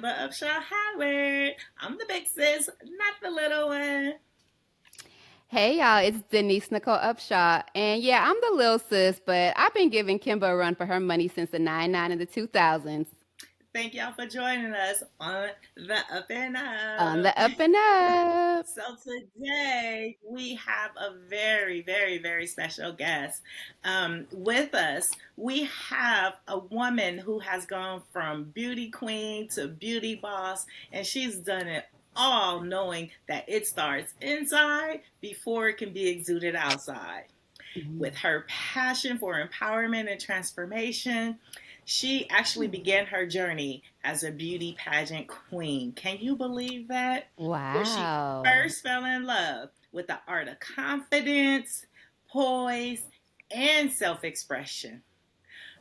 Kemba Upshaw Howard. I'm the big sis, not the little one. Hey y'all, it's Denise Nicole Upshaw. And yeah, I'm the little sis, but I've been giving Kimba a run for her money since the 99 and the 2000s. Thank y'all for joining us on the Up and On Up. the up and up. So today we have a very, very, very special guest with us. We have a woman who has gone from beauty queen to beauty boss, and she's done it all knowing that it starts inside before it can be exuded outside. With Mhm. her passion for empowerment and transformation, she actually began her journey as a beauty pageant queen. Can you believe that? Where she Wow. first fell in love with the art of confidence, poise, and self expression.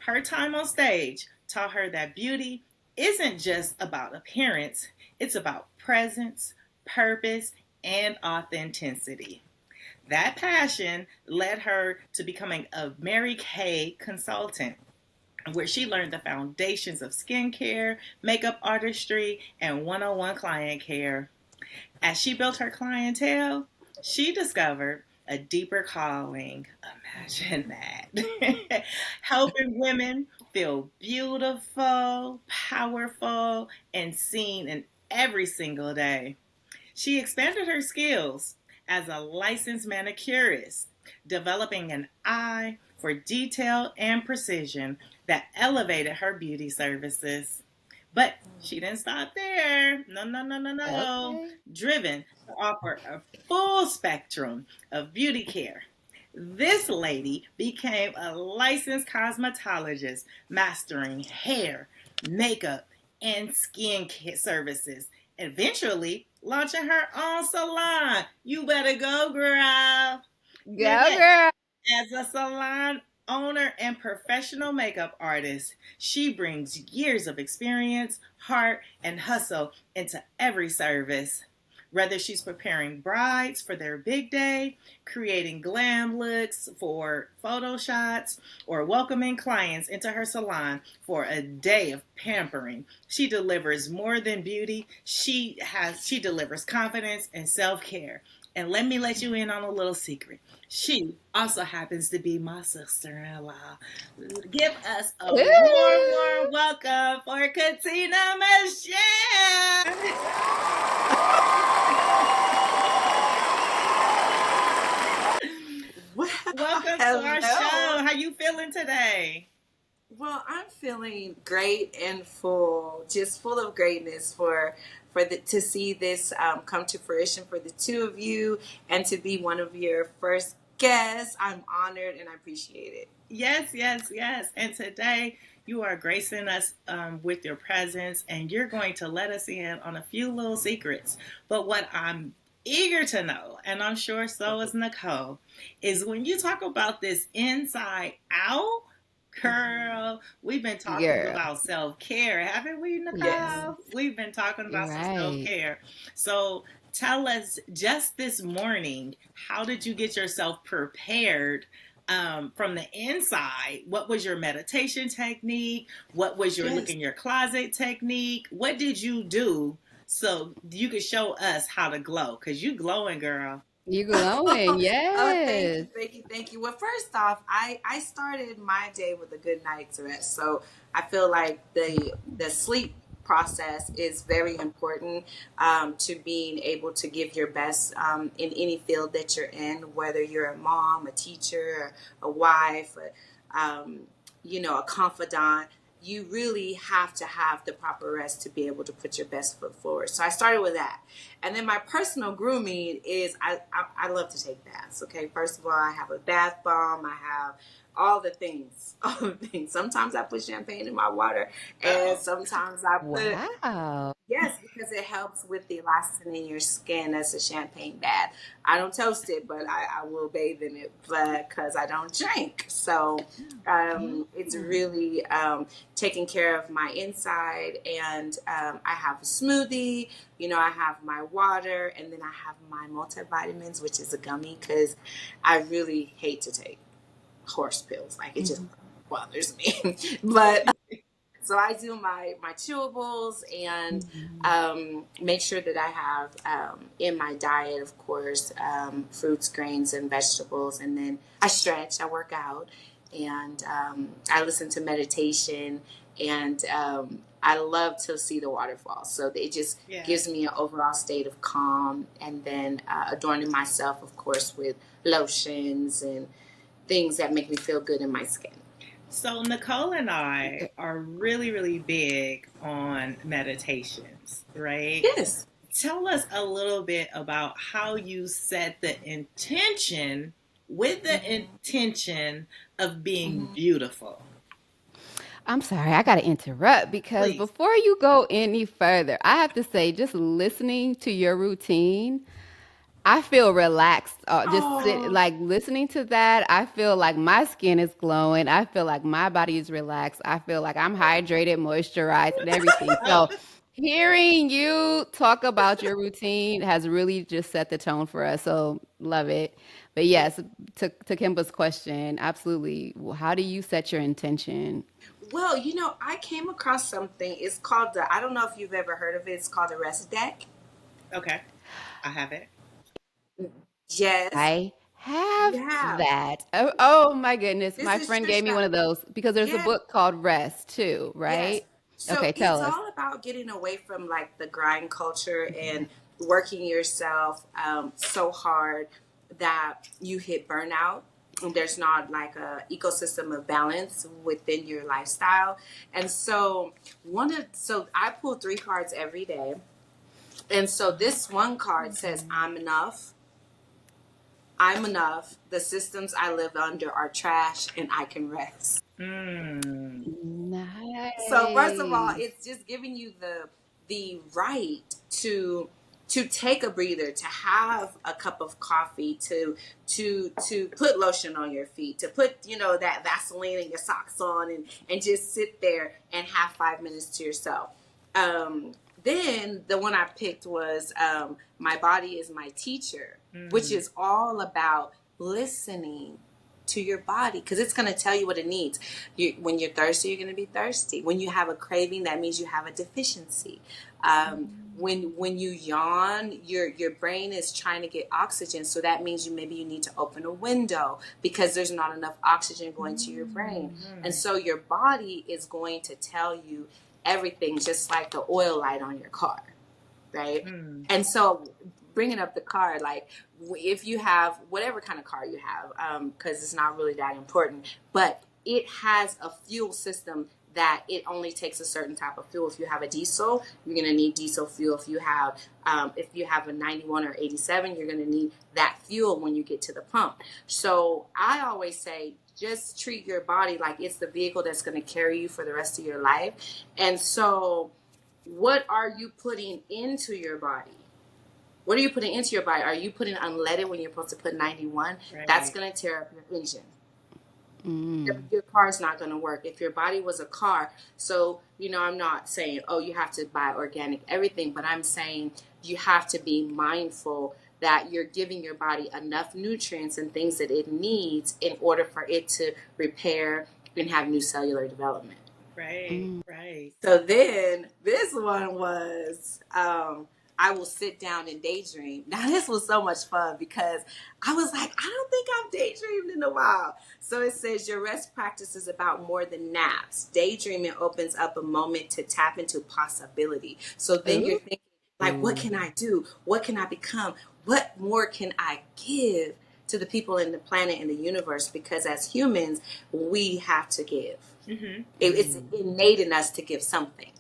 Her time on stage taught her that beauty isn't just about appearance, it's about presence, purpose, and authenticity. That passion led her to becoming a Mary Kay consultant, where she learned the foundations of skincare, makeup artistry, and one on one client care. As she built her clientele, she discovered a deeper calling. Imagine that. Helping women feel beautiful, powerful, and seen in every single day. She expanded her skills as a licensed manicurist, developing an eye for detail and precision that elevated her beauty services. But she didn't stop there. No, no, no, no, no. Okay. Driven to offer a full spectrum of beauty care. This lady became a licensed cosmetologist, mastering hair, makeup, and skin care services, eventually launching her own salon. You better go, girl. Go Yes, girl. as a salon owner and professional makeup artist, she brings years of experience, heart, and hustle into every service. Whether she's preparing brides for their big day, creating glam looks for photo shots, or welcoming clients into her salon for a day of pampering, she delivers more than beauty. She delivers confidence and self-care. And let me let you in on a little secret. She also happens to be my sister in law. Give us a warm, Ooh. warm welcome for Katina Michelle. Well, Welcome to our show. hello. How you feeling today? Well, I'm feeling great and full, just full of greatness to see this come to fruition for the two of you and to be one of your first guests. I'm honored and I appreciate it. Yes, yes, yes. And today you are gracing us with your presence, and you're going to let us in on a few little secrets. But what I'm eager to know, and I'm sure so is Nicole, is when you talk about this inside out, girl, we've been talking Girl. about self care, haven't we, Yes. Nicole? We've been talking You're about some self right. care. So tell us just this morning, how did you get yourself prepared from the inside? What was your meditation technique? What was your look Yes. in your closet technique? What did you do so you could show us how to glow? Because you glowing, girl. You glowing. Oh, thank Yes. you, thank you, thank you. Well, first off, I started my day with a good night's rest, so I feel like the sleep process is very important to being able to give your best in any field that you're in, whether you're a mom, a teacher, a wife, a confidant. You really have to have the proper rest to be able to put your best foot forward. So I started with that. And then my personal grooming is I love to take baths. Okay, first of all, I have a bath bomb. I have all the things, all the things. Sometimes I put champagne in my water, and Oh, sometimes I put Wow. yes, because it helps with the elastin in your skin as a champagne bath. I don't toast it, but I will bathe in it because I don't drink. So it's Oh. really taking care of my inside. And I have a smoothie, I have my water, and then I have my multivitamins, which is a gummy because I really hate to take horse pills. Like it just Mhm. bothers me. But So I do my chewables and Mhm. make sure that I have in my diet, of course, fruits, grains, and vegetables. And then I stretch, I work out, and I listen to meditation. And I love to see the waterfall. So it just Yeah. gives me an overall state of calm. And then adorning myself, of course, with lotions and things that make me feel good in my skin. So Nicole and I are really, really big on meditations, right? Yes. Tell us a little bit about how you set the intention with the Mm-hmm. intention of being Mm-hmm. beautiful. I'm sorry, I got to interrupt because Please. before you go any further, I have to say, just listening to your routine, I feel relaxed. Oh, Like listening to that, I feel like my skin is glowing. I feel like my body is relaxed. I feel like I'm hydrated, moisturized, and everything. So, hearing you talk about your routine has really just set the tone for us. So, love it. But yes, to Kimba's question, absolutely. How do you set your intention? well, I came across something. It's called I don't know if you've ever heard of it. It's called a rest deck. Okay, I have it. Yes, I have you have. that. Oh my goodness. This My is friend gave me Trisha. one of those because there's a Yes, book called Rest too, yes. right? So Okay, it's tell us. all about getting away from like the grind culture and working yourself so hard that you hit burnout. And there's not like a ecosystem of balance within your lifestyle. And so so I pull 3 cards every day. And so this one card says, I'm enough. I'm enough. The systems I live under are trash and I can rest. Mm. So first of all, Nice. it's just giving you the right to take a breather, to have a cup of coffee, to put lotion on your feet, to put that Vaseline in your socks on, and just sit there and have 5 minutes to yourself. Um, then the one I picked was My Body is My Teacher, which Mm. is all about listening to your body because it's going to tell you what it needs. When you're thirsty, you're going to be thirsty. When you have a craving, that means you have a deficiency. When you yawn, your brain is trying to get oxygen, so that means maybe you need to open a window because there's not enough oxygen going to your brain, and Mm. so your body is going to tell you everything, just like the oil light on your car, right? Mm. And so bringing up the car, like if you have whatever kind of car you have, because it's not really that important, but it has a fuel system that it only takes a certain type of fuel. If you have a diesel, you're going to need diesel fuel. If you have a 91 or 87, you're going to need that fuel when you get to the pump. So I always say, just treat your body like it's the vehicle that's going to carry you for the rest of your life. And so what are you putting into your body? What are you putting into your body? Are you putting unleaded when you're supposed to put 91? That's Right. going to tear up your engine. Mm. Your car's not going to work. If your body was a car, so, I'm not saying, oh, you have to buy organic everything, but I'm saying you have to be mindful that you're giving your body enough nutrients and things that it needs in order for it to repair and have new cellular development. Right. Mm. Right. So then this one was I will sit down and daydream. Now this was so much fun because I was like, I don't think I've daydreamed in a while. So it says your rest practice is about more than naps. Daydreaming opens up a moment to tap into possibility. So then you're thinking, like, what Ooh. can I do? What can I become? What more can I give to the people in the planet and the universe? Because as humans, we have to give. Mm-hmm. It's innate in us to give something.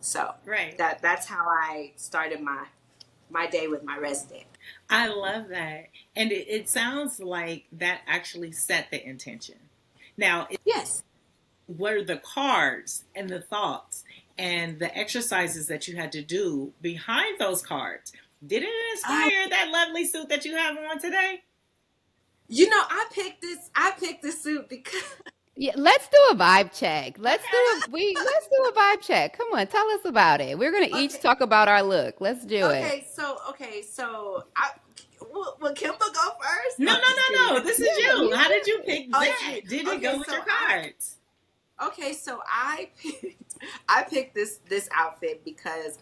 So Right. that's how I started my day with my resident. I love that. And it sounds like that actually set the intention. Now, Yes. what are the cards and the thoughts and the exercises that you had to do behind those cards? Did it Oh, inspire that lovely suit that you have on today? I picked this suit because Yeah, let's do a vibe check. Okay. Let's do a vibe check. Come on, tell us about it. We're gonna each okay, talk about our look. Let's do it. okay, so will Kimba go first? No, No, no, just kidding. no, no. This is You you. How did you pick Oh, it's that? me. Did it Okay, go with so your cards? Okay, so I picked this outfit because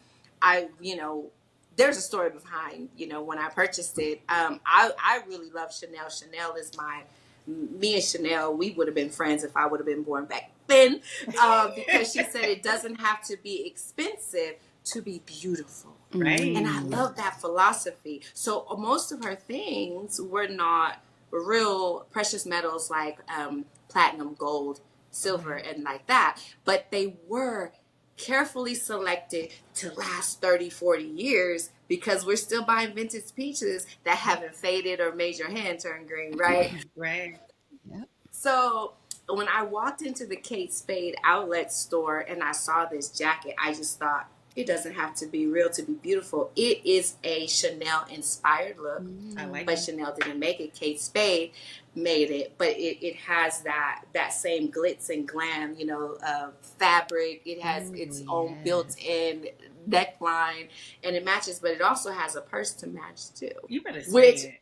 there's a story behind, when I purchased it. I really love Chanel. Chanel is my me and Chanel, we would have been friends if I would have been born back then. Because she said it doesn't have to be expensive to be beautiful. Right. And I Mm. love that philosophy. So most of her things were not real precious metals like platinum, gold, silver, Right. and like that, but they were carefully selected to last 30, 40 years because we're still buying vintage pieces that haven't faded or made your hand turn green, right? Right. Yep. So when I walked into the Kate Spade outlet store and I saw this jacket, I just thought, it doesn't have to be real to be beautiful. It is a Chanel inspired look, I like but Mm. that. Chanel didn't make it. Kate Spade made it, but it has that same glitz and glam, fabric. It has Oh, its own yes. built-in neckline, and it matches. But it also has a purse to match too, You better say which it.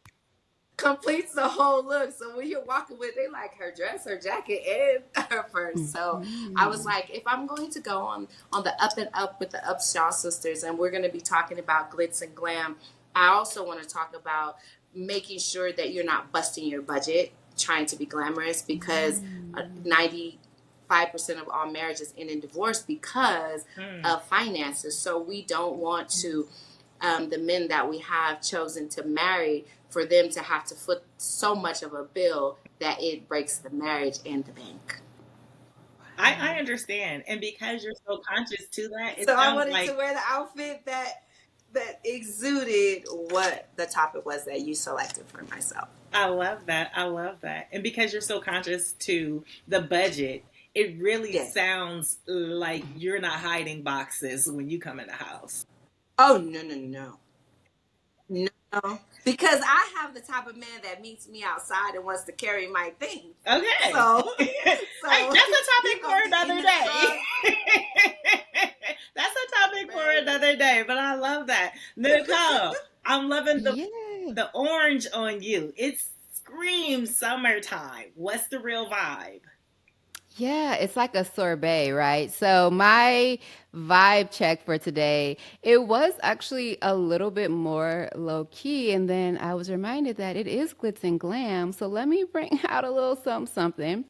completes the whole look. So when you're walking with, they like her dress, her jacket, and her purse. So I was Mhm. like, if I'm going to go on the up and up with the Upshaw Sisters, and we're going to be talking about glitz and glam, I also want to talk about making sure that you're not busting your budget trying to be glamorous, because Mm. 95% of all marriages end in divorce because Mm. of finances. So we don't want to, the men that we have chosen to marry, for them to have to foot so much of a bill that it breaks the marriage and the bank. I Wow. understand. And because you're so conscious to that, it So I sounds wanted to like wear the outfit that exuded what the topic was that you selected for myself. I love that. I love that. And because you're so conscious to the budget, it really Yes. sounds like you're not hiding boxes when you come in the house. Oh, no, no, no. No. Because I have the type of man that meets me outside and wants to carry my things. Okay. So Hey, so that's a he topic gonna for be in another his day. truck, That's a topic for baby. another day, but I love that. Nicole, I'm loving Yeah. the orange on you. It screams summertime. What's the real vibe? Yeah, it's like a sorbet, right? So my vibe check for today, it was actually a little bit more low key, and then I was reminded that it is glitz and glam. So let me bring out a little something something.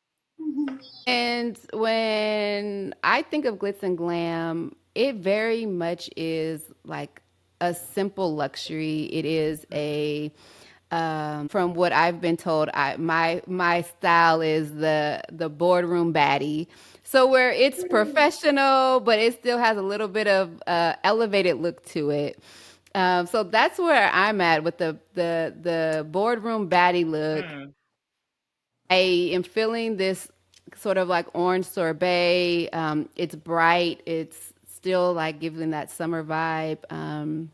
And when I think of glitz and glam, it very much is like a simple luxury. It is a from what I've been told, my style is the boardroom baddie. So where it's professional, but it still has a little bit of elevated look to it. So that's where I'm at with the boardroom baddie look. Mm. I am feeling this sort of like orange sorbet. It's bright. It's still like giving that summer vibe.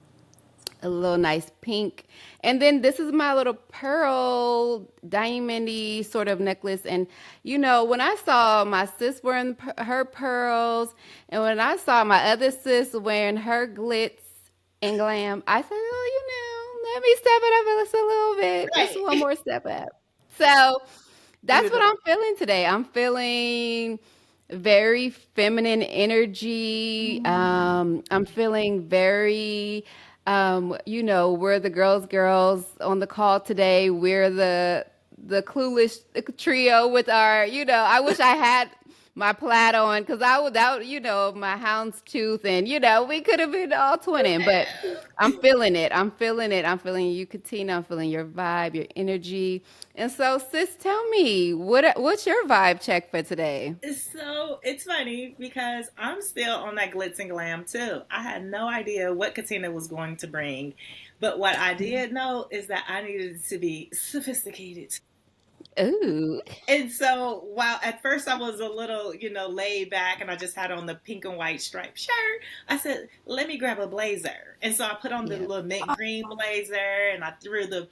A little nice pink. And then this is my little pearl diamondy sort of necklace. And when I saw my sis wearing her pearls, and when I saw my other sis wearing her glitz and glam, I said, oh, let me step it up just a little bit, just Right. one more step up. So that's what Beautiful. I'm feeling today. I'm feeling very feminine energy. I'm feeling very, we're the girls on the call today. We're the clueless trio with our, I wish I had my plaid on because I would that my houndstooth and we could have been all twinning, but I'm feeling it. I'm feeling it. I'm feeling you, Katina. I'm feeling your vibe, your energy. And so, sis, tell me what's your vibe check for today? So it's funny because I'm still on that glitz and glam too. I had no idea what Katina was going to bring, but what I did know is that I needed to be sophisticated. Ooh, And so while at first I was a little, laid back and I just had on the pink and white striped shirt, I said, let me grab a blazer. And so I put on the yeah. little mint green blazer and I threw the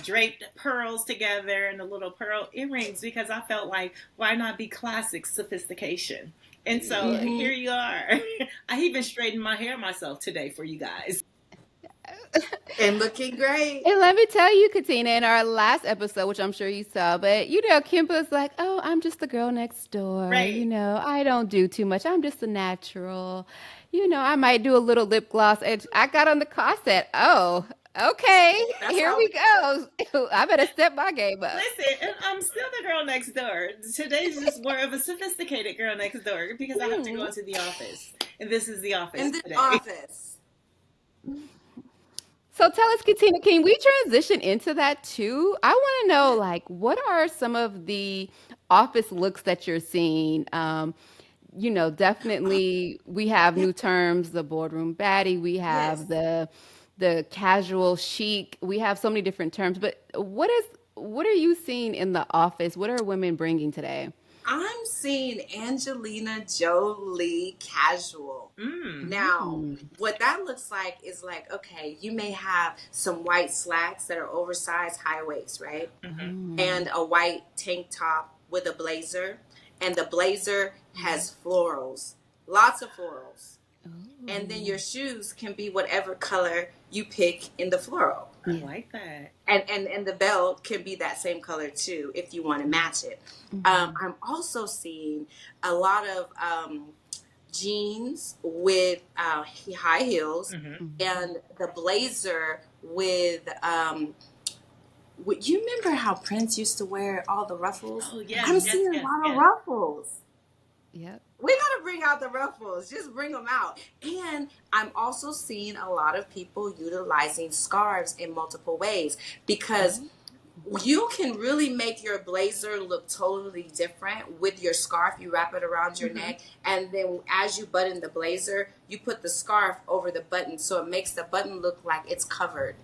draped pearls together and the little pearl earrings because I felt like, why not be classic sophistication? And so Hmm. here you are. I even straightened my hair myself today for you guys. And looking great. And let me tell you, Katina, in our last episode, which I'm sure you saw, but Kimpa's like, oh, I'm just the girl next door. Right. I don't do too much. I'm just a natural. I might do a little lip gloss. And I got on the call, said, oh, okay, That's here how we we go. I better step my game up. Listen, and I'm still the girl next door. Today's just more of a sophisticated girl next door because I have to go into the office. And this is the office in the today. office. So tell us, Katina, can we transition into that too? I want to know, like, what are some of the office looks that you're seeing? Definitely we have Yeah. new terms, the boardroom baddie, we Yes. have the casual chic, we have so many different terms. But what are you seeing in the office? What are women bringing today? I'm seeing Angelina Jolie casual. Mm. Now, what that looks like is like, okay, you may have some white slacks that are oversized high waist, right? Mm-hmm. And a white tank top with a blazer. And the blazer has florals, lots of florals. And then your shoes can be whatever color you pick in the floral. I like that. And the belt can be that same color too if you want to match it. I'm also seeing a lot of jeans with high heels and the blazer with you remember how Prince used to wear all the ruffles? Oh, yes, I'm yes, seeing yes, a lot yes. of ruffles. Yep. We gotta bring out the ruffles. Just bring them out. And I'm also seeing a lot of people utilizing scarves in multiple ways because you can really make your blazer look totally different with your scarf. You wrap it around your neck, and then as you button the blazer, you put the scarf over the button, so it makes the button look like it's covered.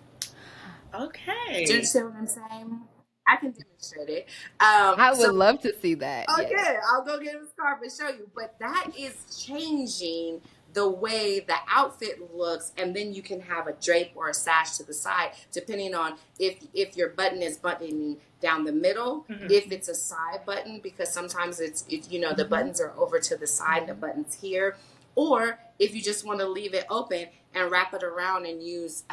Okay. Do you see what I'm saying? I can demonstrate it. I would So love to see that. Yes. okay, I'll go get a scarf and show you. But that is changing the way the outfit looks, and then you can have a drape or a sash to the side, depending on if your button is buttoning down the middle, if it's a side button, because sometimes it's the buttons are over to the side, the button's here, or if you just want to leave it open and wrap it around and use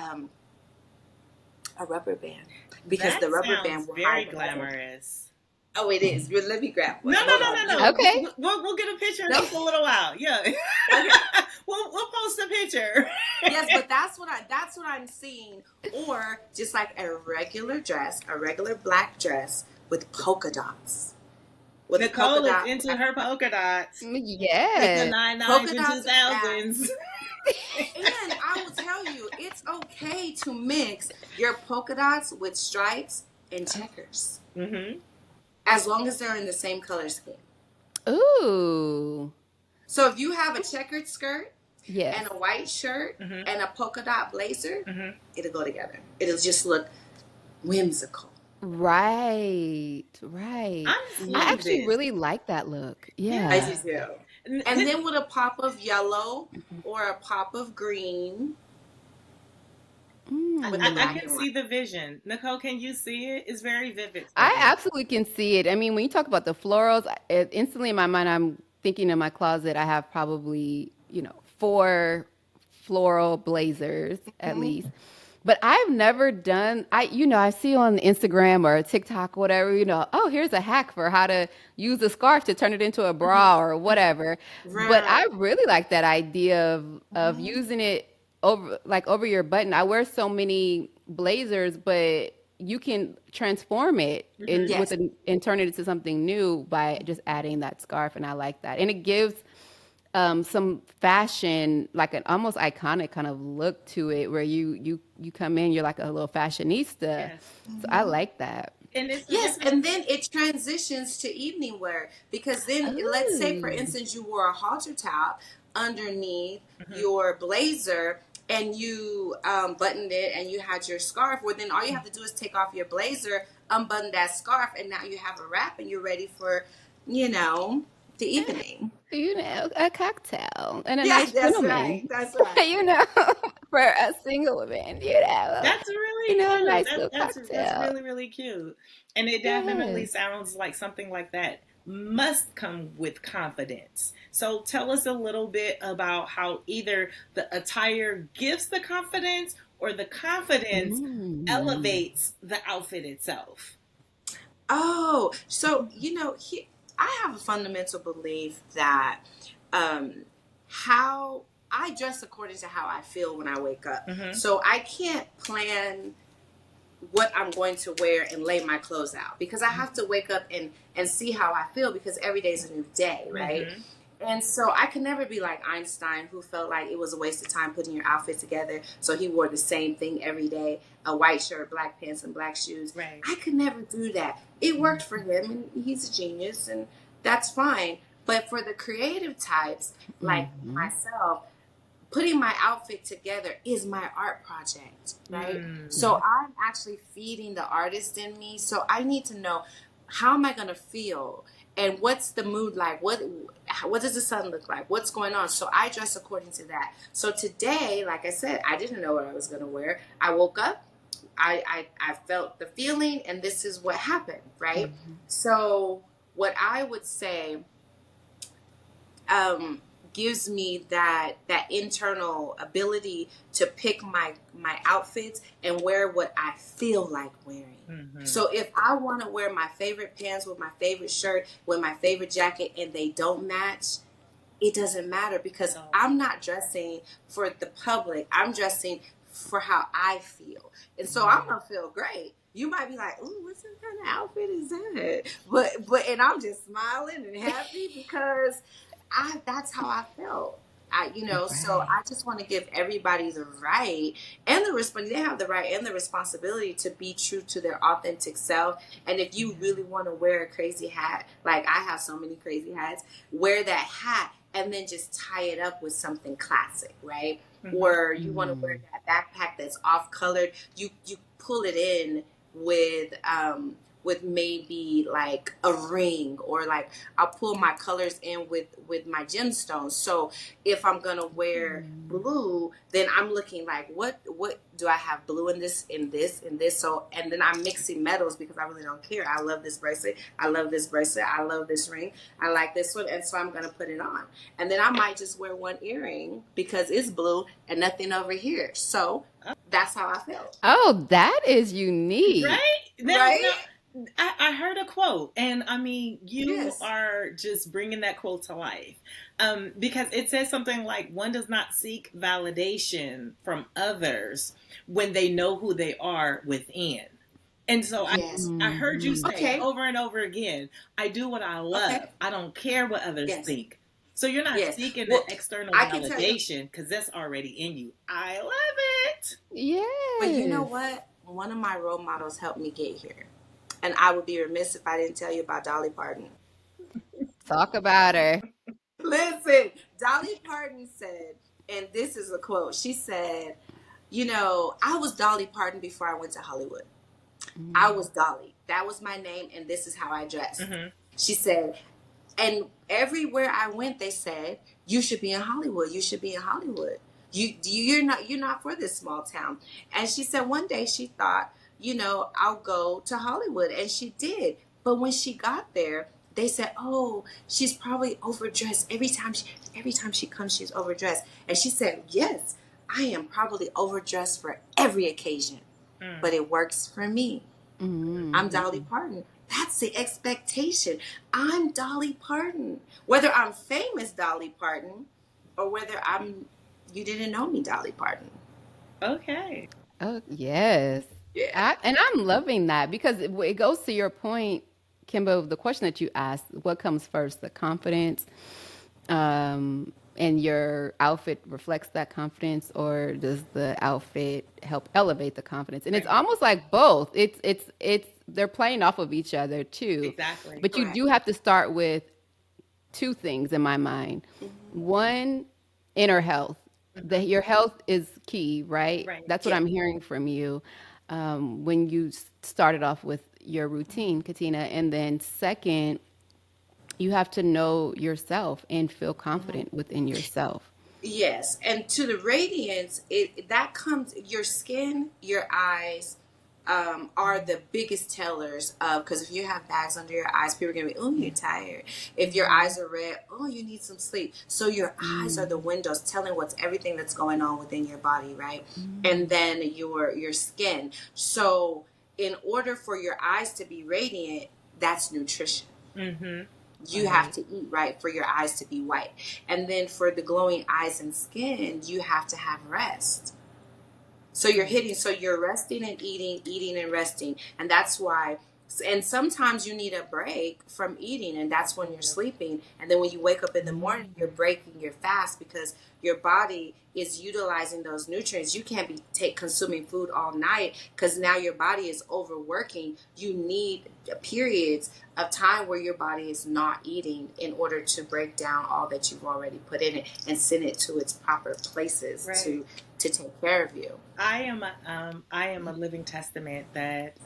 a rubber band, because That the rubber sounds band will very hide the button. glamorous. Oh, it is. Let me grab one. No. Hold on. Okay. We'll get a picture in just a little while. Yeah. Okay. we'll post a picture. Yes, but that's what I'm seeing. Or just like a regular dress, a regular black dress with polka dots. With Nicole polka is dot, into her polka dots. With the Yes. 99s polka and dots 2000s. and I will tell you, it's okay to mix your polka dots with stripes and checkers, as long as they're in the same color scheme. Ooh. So if you have a checkered skirt Yes. and a white shirt and a polka dot blazer, it'll go together. It'll just look whimsical. Right. I'm seeing I actually this. really like that look. I Yeah. do too. And then with a pop of yellow or a pop of green. With the I black can and see white. the vision. Nicole, can you see it? It's very vivid. for I me. absolutely can see it. I mean, when you talk about the florals, instantly in my mind, I'm thinking in my closet, I have probably, 4 floral blazers at least. But I've never done, I see on Instagram or TikTok, whatever, oh, here's a hack for how to use a scarf to turn it into a bra or whatever. But I Right. really like that idea of using it over your button. I wear so many blazers, but you can transform it Yes. and turn it into something new by just adding that scarf, and I like that. And it gives some fashion, like an almost iconic kind of look to it, where you come in, you're like a little fashionista. Yes. So I like that. And it's Yes, and then it transitions to evening wear, because then let's say for Ooh. instance you wore a halter top underneath your blazer and you buttoned it and you had your scarf. Well, then all you have to do is take off your blazer, unbutton that scarf, and now you have a wrap and you're ready for the evening. A cocktail and a Yes, nice that's right. gentleman. That's right. For a single woman, That's really a cute. nice That's little that's cocktail. really, really cute. And it definitely Yes. sounds like something like that must come with confidence. So tell us a little bit about how either the attire gives the confidence or the confidence Mm. elevates the outfit itself? Oh, so I have a fundamental belief that um, how I dress according to how I feel when I wake up. Mm-hmm. So I can't plan what I'm going to wear and lay my clothes out because I have to wake up and see how I feel because every day is a new day, right? Mm-hmm. And so I can never be like Einstein, who felt like it was a waste of time putting your outfit together. So he wore the same thing every day, a white shirt, black pants, and black shoes. Right. I could never do that. It worked for him, and he's a genius, and that's fine. But for the creative types like Mhm. myself, putting my outfit together is my art project, right? Mm. So I'm actually feeding the artist in me. So I need to know, how am I going to feel, and what's the mood like? What does the sun look like? What's going on? So I dress according to that. So today, like I said, I didn't know what I was going to wear. I woke up, I felt the feeling, and this is what happened, right? Mhm. So what I would say, um, gives me that internal ability to pick my outfits and wear what I feel like wearing. Mm-hmm. So if I want to wear my favorite pants with my favorite shirt with my favorite jacket and they don't match, it doesn't matter because No. I'm not dressing for the public. I'm dressing for how I feel. And so I'm gonna feel great. You might be like, "Ooh, what kind of outfit is that?" But and I'm just smiling and happy because that's how I felt. So Right. I just want to give everybody the right and the response. They have the right and the responsibility to be true to their authentic self. And if you really want to wear a crazy hat, like I have so many crazy hats, wear that hat and then just tie it up with something classic, right? Mm-hmm. Or you want to wear Mm. that backpack that's off colored. You pull it in with with maybe like a ring, or like I'll pull my colors in with my gemstones. So if I'm gonna wear Mm. blue, then I'm looking like what do I have blue in this, in this, in this. So and then I'm mixing metals because I really don't care. I love this bracelet. I love this bracelet. I love this ring. I like this one, and so I'm gonna put it on. And then I might just wear one earring because it's blue and nothing over here. So that's how I felt. Oh, that is unique. Right? Now, Right? I heard a quote, and I mean, you Yes. are just bringing that quote to life. Because it says something like, one does not seek validation from others when they know who they are within. And so Yes. I heard you Mhm. say Okay. over and over again, I do what I Okay. love. I don't care what others Yes. think. So you're not Yes. seeking the Well, external I can tell you, validation because that's already in you. I love it. but you know Yes. what? One of my role models helped me get here. And I would be remiss if I didn't tell you about Dolly Parton. Talk about her. Listen, Dolly Parton said, and this is a quote, she said, I was Dolly Parton before I went to Hollywood. I Mm. was Dolly. That was my name, and this is how I dressed. Mm-hmm. She said, and everywhere I went, they said, "You should be in Hollywood. You should be in Hollywood. You're not for this small town." And she said one day she thought, I'll go to Hollywood, and she did. But when she got there, they said, "Oh, she's probably overdressed. Every time she comes, she's overdressed." And she said, "Yes, I am probably overdressed for every occasion, Mm. but it works for me. I'm Dolly Mhm. Parton." That's the expectation. I'm Dolly Parton. Whether I'm famous Dolly Parton or whether you didn't know me Dolly Parton. Okay. Oh, yes. Yeah. And I'm loving that because it goes to your point, Kimbo, the question that you asked, what comes first, the confidence, and your outfit reflects that confidence, or does the outfit help elevate the confidence? And it's Right. almost like both. It's they're playing off of each other too. Exactly. But you Correct. do have to start with two things in my mind. Hmm. One, inner health. Mm-hmm. Your health is key, right? Right. That's what Yeah. I'm hearing from you when you started off with your routine, Katina. And then second, you have to know yourself and feel Hmm. confident within yourself. Yes. And to the radiance, it that comes your skin, your eyes, are the biggest tellers of, because if you have bags under your eyes, people are going to be, oh, you're tired. If your eyes are red, oh, you need some sleep. So your eyes are the windows telling what's everything that's going on within your body, right? And then your skin. So in order for your eyes to be radiant, that's nutrition. You have to eat right for your eyes to be white. And then for the glowing eyes and skin, you have to have rest. So you're resting and eating and resting. And that's why, and sometimes you need a break from eating, and that's when you're sleeping. And then when you wake up in the morning, you're breaking your fast because your body is utilizing those nutrients. You can't be consuming food all night because now your body is overworking. You need periods of time where your body is not eating in order to break down all that you've already put in it and send it to its proper places to take care of you. I am a living testament that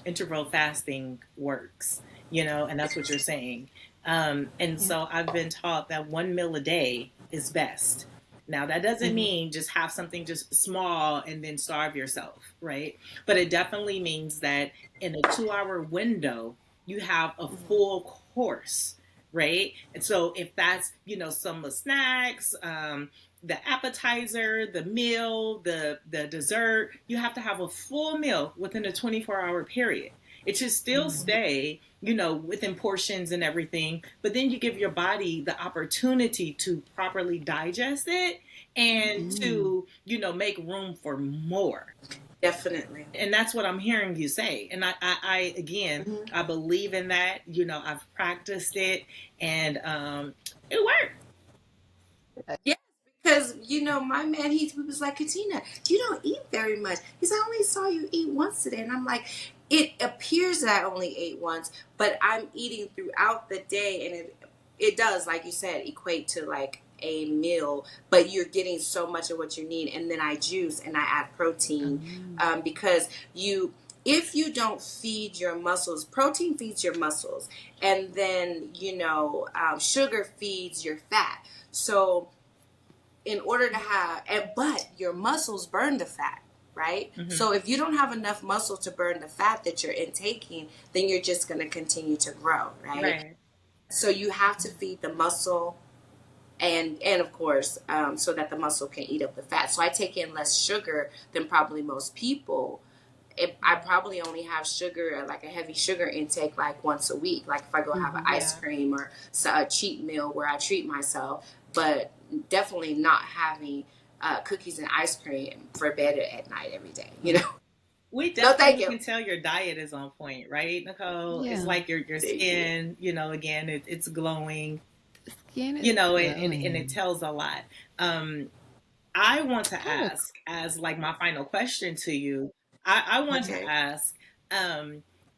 interval fasting works, and that's what you're saying. And so I've been taught that one meal a day is best. Now, that doesn't mean just have something just small and then starve yourself, right? But it definitely means that in a 2-hour window, you have a full course, right? And so if that's, some snacks, the appetizer, the meal, the dessert, you have to have a full meal within a 24-hour period. It should still stay, within portions and everything, but then you give your body the opportunity to properly digest it and to, make room for more. Definitely. And that's what I'm hearing you say. And I again, I believe in that. I've practiced it, and it worked. Yeah. Because, my man, he was like, Katina, you don't eat very much. He said, I only saw you eat once today. And I'm like, it appears that I only ate once, but I'm eating throughout the day. And it does, like you said, equate to like a meal, but you're getting so much of what you need. And then I juice and I add protein because if you don't feed your muscles, protein feeds your muscles. And then, sugar feeds your fat. So in order to have, but your muscles burn the fat, right? So if you don't have enough muscle to burn the fat that you're intaking, then you're just going to continue to grow, right? So you have to feed the muscle and of course, so that the muscle can eat up the fat. So I take in less sugar than probably most people. I probably only have sugar, like a heavy sugar intake, like once a week. Like if I go have an ice cream or a cheat meal where I treat myself, but definitely not having cookies and ice cream for bed at night every day, We definitely can tell your diet is on point, right, Nicole? Yeah. It's like your skin, again, it's glowing, skin is glowing. and it tells a lot. I want to ask, as like my final question to you, I want to ask,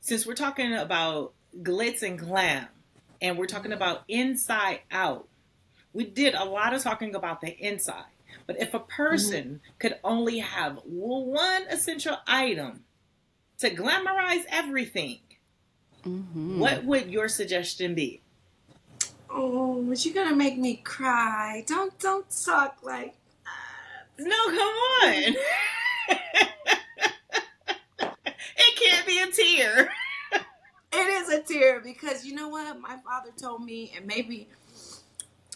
since we're talking about glitz and glam, and we're talking about inside out, we did a lot of talking about the inside. But if a person could only have one essential item to glamorize everything, what would your suggestion be? Oh, but you're gonna make me cry. Don't talk like that. No, come on. It can't be a tear. It is a tear because you know what? My father told me, and maybe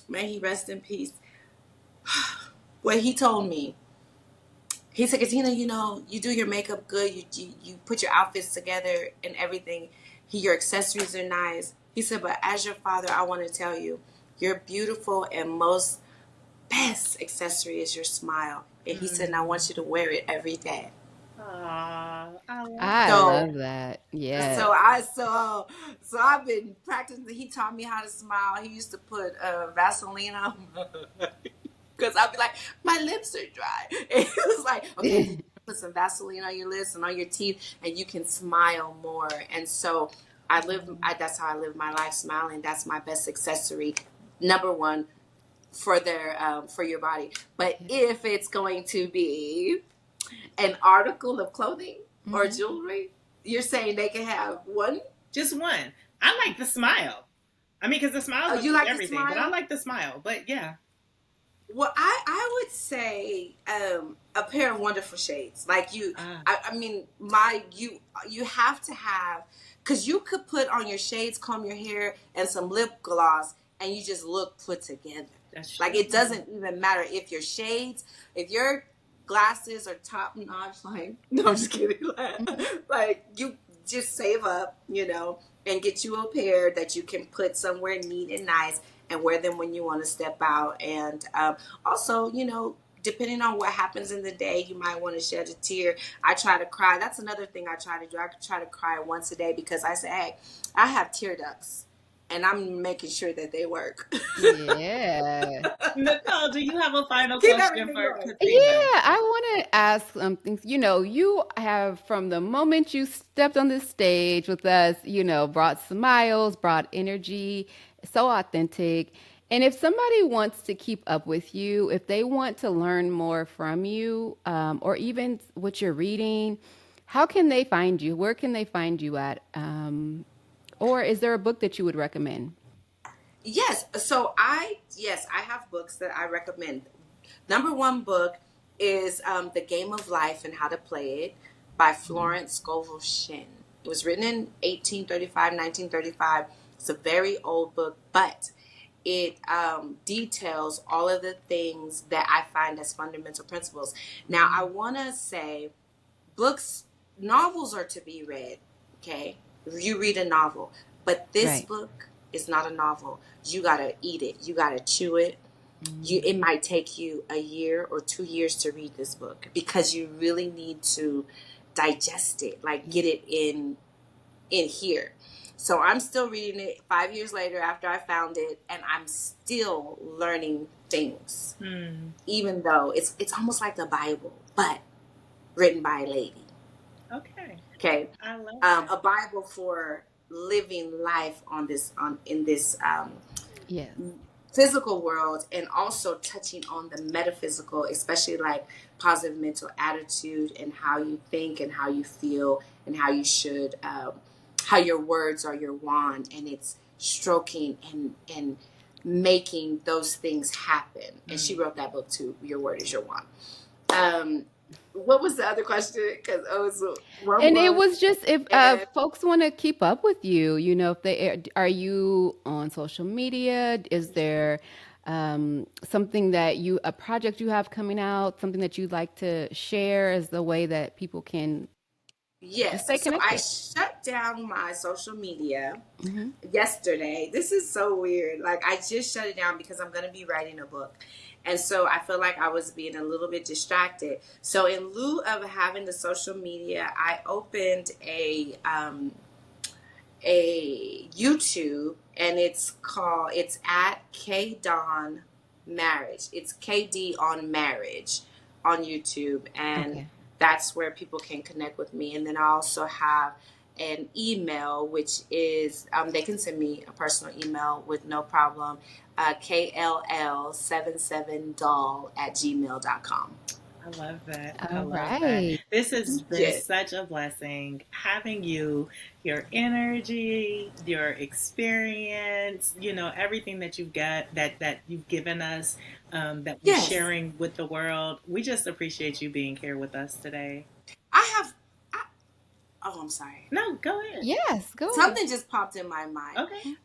may he rest in peace. What he told me, he said, Katina, you do your makeup good. You put your outfits together and everything. Your accessories are nice. He said, but as your father, I want to tell you, your beautiful and most best accessory is your smile. And he said, and I want you to wear it every day. I love that. Yeah. So I've been practicing. He taught me how to smile. He used to put Vaseline on because I'd be like, my lips are dry. And he was like, okay, put some Vaseline on your lips and on your teeth, and you can smile more. And so that's how I live my life, smiling. That's my best accessory, number one for your body. But if it's going to be an article of clothing or jewelry, you're saying they can have one? Just one. I like the smile. I mean, because the smile is like everything, but I like the smile. But yeah. Well, I would say a pair of wonderful shades. Like you, Ah, I mean, you have to have, because you could put on your shades, comb your hair, and some lip gloss, and you just look put together. that's Like true. it doesn't even matter if your shades, if your glasses are top notch. Like no, I'm just kidding. Mhm. Like you just save up, and get you a pair that you can put somewhere neat and nice and wear them when you want to step out. And also, depending on what happens in the day, you might want to shed a tear. I try to cry. That's another thing I try to do. I try to cry once a day because I say, hey, I have tear ducts and I'm making sure that they work. Yeah. Nicole, do you have a final Keep question everything for Yeah, going. Katina? I want to ask something. You have, from the moment you stepped on this stage with us, brought smiles, brought energy, so authentic. And if somebody wants to keep up with you, if they want to learn more from you, or even what you're reading, how can they find you? Where can they find you at? Or is there a book that you would recommend? Yes. So I have books that I recommend. Number one book is The Game of Life and How to Play It by Mhm. Florence Scovel Shinn. It was written in 1835, 1935. It's a very old book, but it details all of the things that I find as fundamental principles. Now, I Mm, want to say books, novels are to be read, okay? You read a novel, but this Right. book is not a novel. You got to eat it, you got to chew it. Mm. It might take you a year or 2 years to read this book because you really need to digest it, like Yeah. get it in here. So I'm still reading it 5 years later after I found it, and I'm still learning things, hmm. even though it's almost like the Bible, but written by a lady. Okay. Okay, I love that. a Bible for living life on in this Yes. physical world, and also touching on the metaphysical, especially like positive mental attitude and how you think and how you feel and how you should, how your words are your wand, and it's stroking and making those things happen. And she Mm. wrote that book too. Your word is your wand. Um, what was the other question? Because it was one And it book, was just, if and folks want to keep up with you, if they are you on social media? Is there something that a project you have coming out, something that you'd like to share as the way that people can just yes. stay So I connected? shut down my social media Hmm. yesterday. This is so weird. Like I just shut it down because I'm going to be writing a book. And so I feel like I was being a little bit distracted. So in lieu of having the social media, I opened a YouTube, and it's at K Don Marriage. It's KD on Marriage on YouTube, and Okay. that's where people can connect with me. And then I also have an email, which is they can send me a personal email with no problem. KLL77doll@gmail.com. I love that. I All love that. right. This has been Yeah. such a blessing having you, your energy, your experience, everything that you've got that you've given us, that you're Yes. sharing with the world. We just appreciate you being here with us today. I have. I, oh, I'm sorry. No, go ahead. Yes, go ahead. Something just popped in my mind. Okay.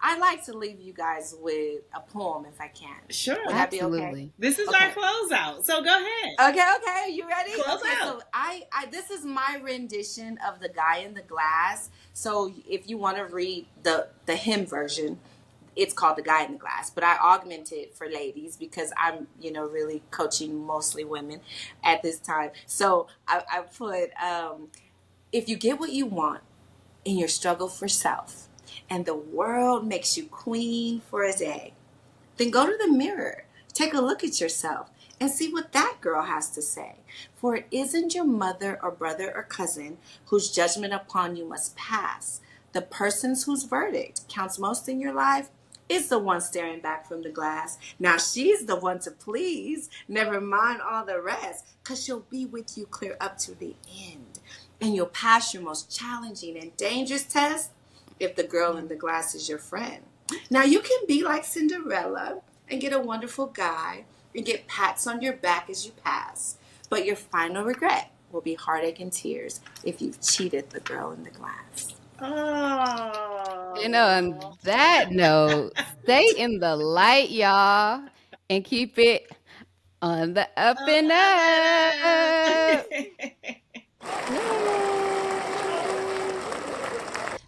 I like to leave you guys with a poem if I can. Would Sure. that be okay? Absolutely. This is our Okay. closeout. So go ahead. Okay. You ready? Close Okay. out. So I this is my rendition of The Guy in the Glass. So if you want to read the hymn version, it's called The Guy in the Glass. But I augment it for ladies because I'm really coaching mostly women at this time. So I put if you get what you want in your struggle for self, and the world makes you queen for a day, then go to the mirror, take a look at yourself, and see what that girl has to say. For it isn't your mother or brother or cousin whose judgment upon you must pass. The persons whose verdict counts most in your life is the one staring back from the glass. Now she's the one to please. Never mind all the rest, because she'll be with you clear up to the end. And you'll pass your most challenging and dangerous test if the girl in the glass is your friend. Now you can be like Cinderella and get a wonderful guy, You get pats on your back as you pass, but your final regret will be heartache and tears if you've cheated the girl in the glass. You know, on Oh. that note, stay in the light, y'all, and keep it on the up Up, and up, up. and up.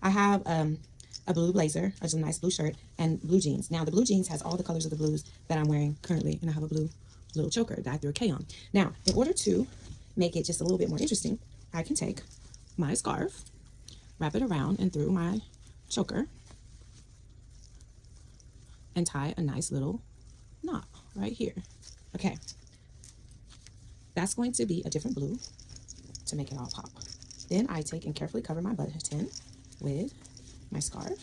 I have a blue blazer, just a nice blue shirt, and blue jeans. Now, the blue jeans has all the colors of the blues that I'm wearing currently, and I have a blue little choker that I threw a K on. Now, in order to make it just a little bit more interesting, I can take my scarf, wrap it around and through my choker, and tie a nice little knot right here. Okay, that's going to be a different blue to make it all pop. Then I take and carefully cover my button with my scarf,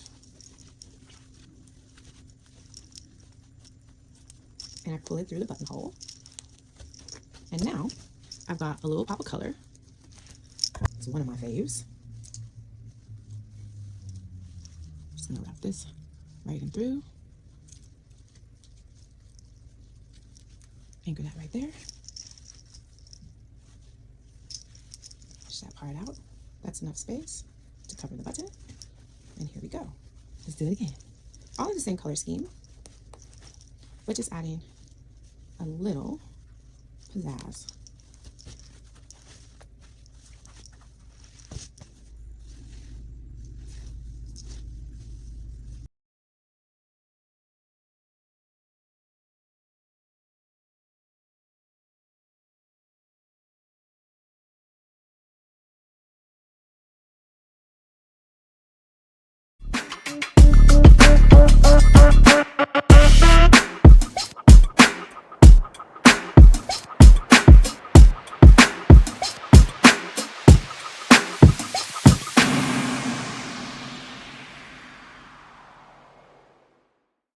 and I pull it through the buttonhole. And now I've got a little pop of color. It's one of my faves. Just gonna wrap this right in through. Anchor that right there. Push that part out. That's enough space to cover the button. And here we go. Let's do it again. All in the same color scheme, but just adding a little pizzazz.